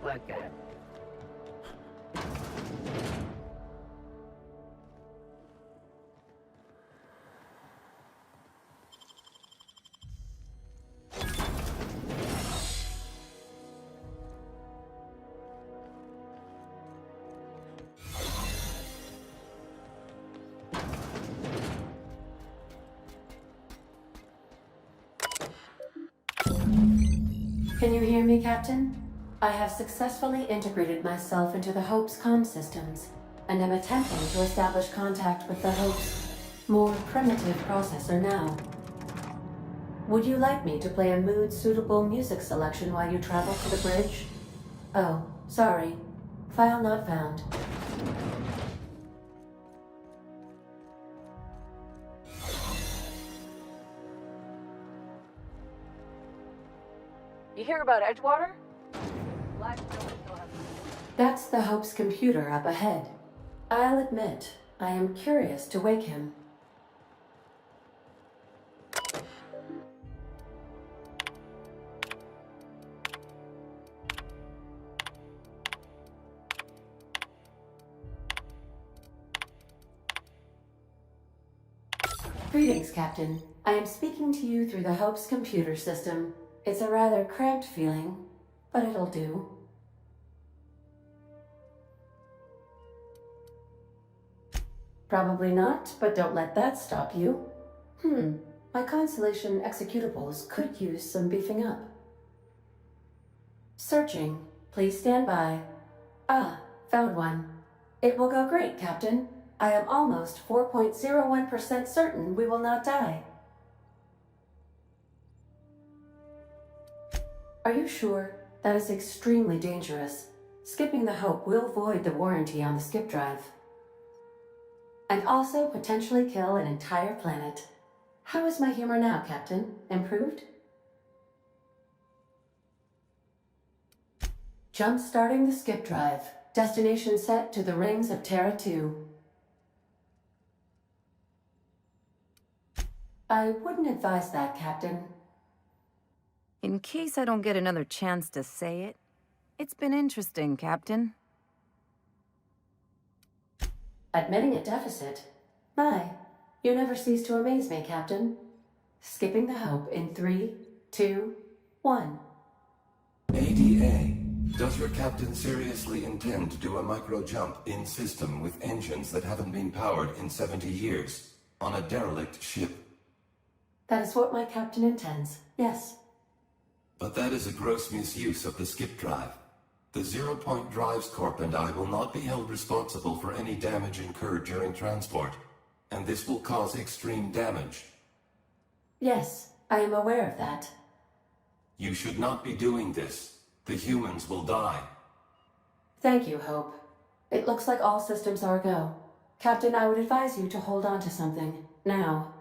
Like that. Can you hear me, Captain? I have successfully integrated myself into the Hope's comm systems, and am attempting to establish contact with the Hope's more primitive processor now. Would you like me to play a mood-suitable music selection while you travel to the bridge? Oh, sorry. File not found. You hear about Edgewater? That's the Hope's computer up ahead. I'll admit, I am curious to wake him. Greetings, Captain. I am speaking to you through the Hope's computer system. It's a rather cramped feeling, but it'll do. Probably not, but don't let that stop you. My Constellation executables could use some beefing up. Searching. Please stand by. Ah, found one. It will go great, Captain. I am almost 4.01% certain we will not die. Are you sure? That is extremely dangerous. Skipping the Hope will void the warranty on the skip drive. And also potentially kill an entire planet. How is my humor now, Captain? Improved? Jump-starting the skip drive. Destination set to the rings of Terra 2. I wouldn't advise that, Captain. In case I don't get another chance to say it, it's been interesting, Captain. Admitting a deficit? My, you never cease to amaze me, Captain. Skipping the Hope in 3, 2, 1. ADA, does your captain seriously intend to do a micro-jump in system with engines that haven't been powered in 70 years on a derelict ship? That is what my captain intends, yes. But that is a gross misuse of the skip drive. The Zero Point Drives Corp and I will not be held responsible for any damage incurred during transport, and this will cause extreme damage. Yes, I am aware of that. You should not be doing this. The humans will die. Thank you, Hope. It looks like all systems are go. Captain, I would advise you to hold on to something, now.